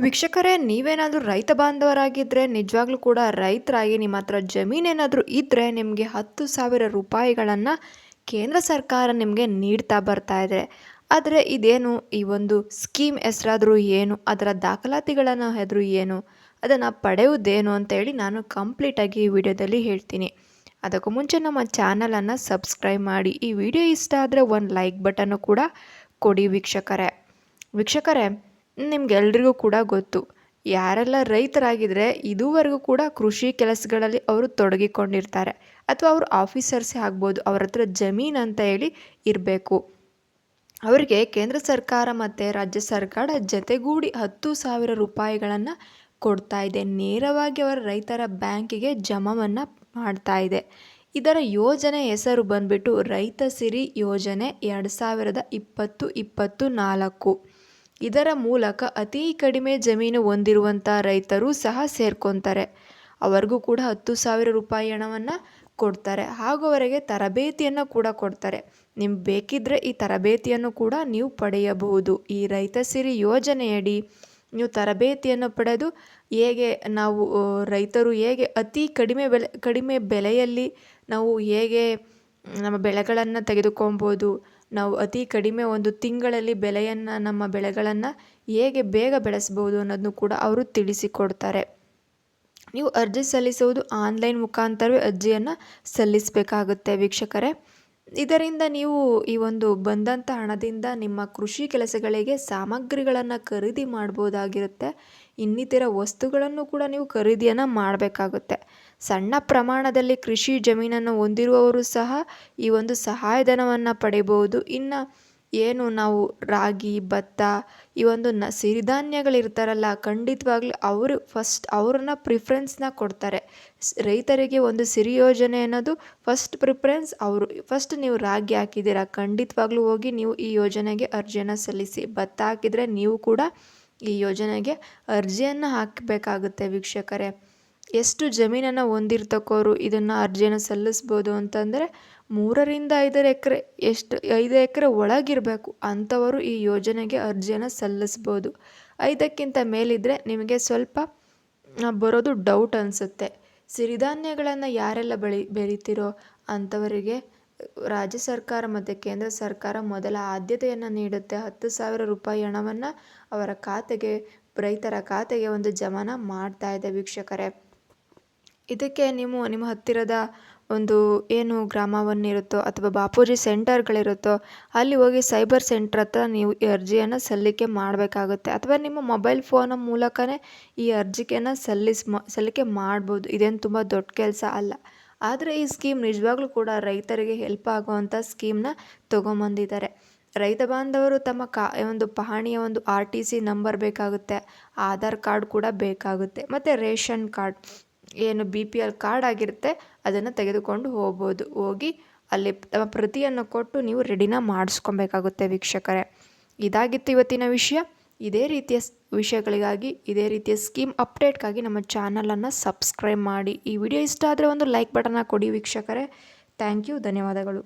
ವೀಕ್ಷಕರೇ, ನೀವೇನಾದರೂ ರೈತ ಬಾಂಧವರಾಗಿದ್ದರೆ ನಿಜವಾಗ್ಲೂ ಕೂಡ ರೈತರಾಗಿ ನಿಮ್ಮ ಹತ್ರ ಜಮೀನೇನಾದರೂ ಇದ್ದರೆ ನಿಮಗೆ 10,000 ರೂಪಾಯಿಗಳನ್ನು ಕೇಂದ್ರ ಸರ್ಕಾರ ನಿಮಗೆ ನೀಡ್ತಾ ಬರ್ತಾ ಇದೆ. ಆದರೆ ಇದೇನು ಈ ಒಂದು ಸ್ಕೀಮ್ ಹೆಸರಾದರೂ ಏನು, ಅದರ ದಾಖಲಾತಿಗಳನ್ನು ಹೆದರು ಏನು, ಅದನ್ನು ಪಡೆಯುವುದೇನು ಅಂತೇಳಿ ನಾನು ಕಂಪ್ಲೀಟಾಗಿ ಈ ವಿಡಿಯೋದಲ್ಲಿ ಹೇಳ್ತೀನಿ. ಅದಕ್ಕೂ ಮುಂಚೆ ನಮ್ಮ ಚಾನಲನ್ನು ಸಬ್ಸ್ಕ್ರೈಬ್ ಮಾಡಿ. ಈ ವಿಡಿಯೋ ಇಷ್ಟ ಆದರೆ ಒಂದು ಲೈಕ್ ಬಟನ್ನು ಕೂಡ ಕೊಡಿ ವೀಕ್ಷಕರೇ, ನಿಮ್ಗೆಲ್ರಿಗೂ ಕೂಡ ಗೊತ್ತು, ಯಾರೆಲ್ಲ ರೈತರಾಗಿದ್ದರೆ ಇದುವರೆಗೂ ಕೂಡ ಕೃಷಿ ಕೆಲಸಗಳಲ್ಲಿ ಅವರು ತೊಡಗಿಕೊಂಡಿರ್ತಾರೆ, ಅಥವಾ ಅವರು ಆಫೀಸರ್ಸೇ ಆಗ್ಬೋದು, ಅವ್ರ ಹತ್ರ ಜಮೀನು ಅಂತ ಹೇಳಿ ಇರಬೇಕು. ಅವರಿಗೆ ಕೇಂದ್ರ ಸರ್ಕಾರ ಮತ್ತು ರಾಜ್ಯ ಸರ್ಕಾರ ಜತೆಗೂಡಿ 10,000 ರೂಪಾಯಿಗಳನ್ನು ಕೊಡ್ತಾ ಇದೆ. ನೇರವಾಗಿ ಅವರ ರೈತರ ಬ್ಯಾಂಕಿಗೆ ಜಮಾವನ್ನು ಮಾಡ್ತಾ ಇದೆ. ಇದರ ಯೋಜನೆ ಹೆಸರು ಬಂದ್ಬಿಟ್ಟು ರೈತ ಸಿರಿ ಯೋಜನೆ 2020-24. ಇದರ ಮೂಲಕ ಅತಿ ಕಡಿಮೆ ಜಮೀನು ಹೊಂದಿರುವಂಥ ರೈತರು ಸಹ ಸೇರ್ಕೊತಾರೆ. ಅವ್ರಿಗೂ ಕೂಡ 10,000 ರೂಪಾಯಿ ಹಣವನ್ನು ಕೊಡ್ತಾರೆ. ಹಾಗೂ ಅವರಿಗೆ ತರಬೇತಿಯನ್ನು ಕೂಡ ಕೊಡ್ತಾರೆ. ನಿಮ್ಗೆ ಬೇಕಿದ್ದರೆ ಈ ತರಬೇತಿಯನ್ನು ಕೂಡ ನೀವು ಪಡೆಯಬಹುದು. ಈ ರೈತ ಸಿರಿ ಯೋಜನೆಯಡಿ ನೀವು ತರಬೇತಿಯನ್ನು ಪಡೆದು ಹೇಗೆ ನಾವು ರೈತರು ಹೇಗೆ ಅತಿ ಕಡಿಮೆ ಬೆಲೆಯಲ್ಲಿ ನಾವು ಹೇಗೆ ನಮ್ಮ ಬೆಳೆಗಳನ್ನು ತೆಗೆದುಕೊಬೋದು, ನಾವು ಅತಿ ಕಡಿಮೆ ಒಂದು ತಿಂಗಳಲ್ಲಿ ನಮ್ಮ ಬೆಳೆಗಳನ್ನು ಹೇಗೆ ಬೇಗ ಬೆಳೆಸ್ಬೋದು ಅನ್ನೋದನ್ನು ಕೂಡ ಅವರು ತಿಳಿಸಿಕೊಡ್ತಾರೆ. ನೀವು ಅರ್ಜಿ ಸಲ್ಲಿಸುವುದು ಆನ್ಲೈನ್ ಮುಖಾಂತರವೇ ಅರ್ಜಿಯನ್ನು ಸಲ್ಲಿಸಬೇಕಾಗುತ್ತೆ ವೀಕ್ಷಕರೇ. ಇದರಿಂದ ನೀವು ಈ ಒಂದು ಬಂದಂಥ ಹಣದಿಂದ ನಿಮ್ಮ ಕೃಷಿ ಕೆಲಸಗಳಿಗೆ ಸಾಮಗ್ರಿಗಳನ್ನು ಖರೀದಿ ಮಾಡ್ಬೋದಾಗಿರುತ್ತೆ. ಇನ್ನಿತರ ವಸ್ತುಗಳನ್ನು ಕೂಡ ನೀವು ಖರೀದಿಯನ್ನು ಮಾಡಬೇಕಾಗುತ್ತೆ. ಸಣ್ಣ ಪ್ರಮಾಣದಲ್ಲಿ ಕೃಷಿ ಜಮೀನನ್ನು ಹೊಂದಿರುವವರು ಸಹ ಈ ಒಂದು ಸಹಾಯಧನವನ್ನು ಪಡೆಯಬಹುದು. ಇನ್ನು ಏನು ನಾವು ರಾಗಿ, ಭತ್ತ, ಈ ಒಂದು ಸಿರಿಧಾನ್ಯಗಳಿರ್ತಾರಲ್ಲ, ಖಂಡಿತವಾಗ್ಲೂ ಅವ್ರನ್ನ ಪ್ರಿಫರೆನ್ಸ್ನ ಕೊಡ್ತಾರೆ. ರೈತರಿಗೆ ಒಂದು ಸಿರಿ ಯೋಜನೆ ಅನ್ನೋದು ಫಸ್ಟ್ ಪ್ರಿಫರೆನ್ಸ್ ಅವರು. ಫಸ್ಟ್ ನೀವು ರಾಗಿ ಹಾಕಿದ್ದೀರಾ, ಖಂಡಿತವಾಗ್ಲೂ ಹೋಗಿ ನೀವು ಈ ಯೋಜನೆಗೆ ಅರ್ಜಿಯನ್ನು ಸಲ್ಲಿಸಿ. ಭತ್ತ ಹಾಕಿದರೆ ನೀವು ಕೂಡ ಈ ಯೋಜನೆಗೆ ಅರ್ಜಿಯನ್ನು ಹಾಕಬೇಕಾಗುತ್ತೆ ವೀಕ್ಷಕರೇ. ಎಷ್ಟು ಜಮೀನನ್ನು ಹೊಂದಿರ್ತಕ್ಕೋರು ಇದನ್ನು ಅರ್ಜಿಯನ್ನು ಸಲ್ಲಿಸ್ಬೋದು ಅಂತಂದರೆ 3ರಿಂದ 5 ಎಕರೆ, 5 ಎಕರೆ ಒಳಗಿರಬೇಕು ಅಂಥವರು ಈ ಯೋಜನೆಗೆ ಅರ್ಜಿಯನ್ನು ಸಲ್ಲಿಸ್ಬೋದು. 5ಕ್ಕಿಂತ ಮೇಲಿದ್ದರೆ ನಿಮಗೆ ಸ್ವಲ್ಪ ಬರೋದು ಡೌಟ್ ಅನಿಸುತ್ತೆ. ಸಿರಿಧಾನ್ಯಗಳನ್ನು ಯಾರೆಲ್ಲ ಬೆಳಿತೀರೋ ಅಂಥವರಿಗೆ ರಾಜ್ಯ ಸರ್ಕಾರ ಮತ್ತು ಕೇಂದ್ರ ಸರ್ಕಾರ ಮೊದಲ ಆದ್ಯತೆಯನ್ನು ನೀಡುತ್ತೆ. 10,000 ರೂಪಾಯಿ ಹಣವನ್ನು ಅವರ ಖಾತೆಗೆ, ರೈತರ ಖಾತೆಗೆ ಒಂದು ಜಮಾನ ಮಾಡ್ತಾ ಇದೆ ವೀಕ್ಷಕರೇ. ಇದಕ್ಕೆ ನೀವು ನಿಮ್ಮ ಹತ್ತಿರದ ಒಂದು ಏನು ಗ್ರಾಮವನ್ನಿರುತ್ತೋ ಅಥವಾ ಬಾಪೂಜಿ ಸೆಂಟರ್ಗಳಿರುತ್ತೋ ಅಲ್ಲಿ ಹೋಗಿ ಸೈಬರ್ ಸೆಂಟರ್ ಹತ್ರ ನೀವು ಈ ಅರ್ಜಿಯನ್ನು ಸಲ್ಲಿಕೆ ಮಾಡಬೇಕಾಗುತ್ತೆ. ಅಥವಾ ನಿಮ್ಮ ಮೊಬೈಲ್ ಫೋನ ಮೂಲಕವೇ ಈ ಅರ್ಜಿಯನ್ನು ಸಲ್ಲಿಕೆ ಮಾಡ್ಬೋದು. ಇದೇನು ತುಂಬ ದೊಡ್ಡ ಕೆಲಸ ಅಲ್ಲ. ಆದರೆ ಈ ಸ್ಕೀಮ್ ನಿಜವಾಗ್ಲೂ ಕೂಡ ರೈತರಿಗೆ ಹೆಲ್ಪ್ ಆಗುವಂಥ ಸ್ಕೀಮ್ನ ತೊಗೊಂಬಂದಿದ್ದಾರೆ. ರೈತ ಬಾಂಧವರು ತಮ್ಮ ಒಂದು ಪಹಣಿಯ ಒಂದು RTC ನಂಬರ್ ಬೇಕಾಗುತ್ತೆ, ಆಧಾರ್ ಕಾರ್ಡ್ ಕೂಡ ಬೇಕಾಗುತ್ತೆ, ಮತ್ತು ರೇಷನ್ ಕಾರ್ಡ್ ಏನು BPL ಕಾರ್ಡ್ ಆಗಿರುತ್ತೆ ಅದನ್ನು ತೆಗೆದುಕೊಂಡು ಹೋಗಿ ಅಲ್ಲಿ ತಮ್ಮ ಪ್ರತಿಯನ್ನು ಕೊಟ್ಟು ನೀವು ರೆಡಿನ ಮಾಡಿಸ್ಕೊಬೇಕಾಗುತ್ತೆ ವೀಕ್ಷಕರೇ. ಇದಾಗಿತ್ತು ಇವತ್ತಿನ ವಿಷಯ. ಇದೇ ರೀತಿಯ ವಿಷಯಗಳಿಗಾಗಿ, ಇದೇ ರೀತಿಯ ಸ್ಕೀಮ್ ಅಪ್ಡೇಟ್ಗಾಗಿ ನಮ್ಮ ಚಾನಲನ್ನು ಸಬ್ಸ್ಕ್ರೈಬ್ ಮಾಡಿ. ಈ ವಿಡಿಯೋ ಇಷ್ಟ ಆದರೆ ಒಂದು ಲೈಕ್ ಬಟನ್ನ ಕೊಡಿ ವೀಕ್ಷಕರೇ. ಥ್ಯಾಂಕ್ ಯು, ಧನ್ಯವಾದಗಳು.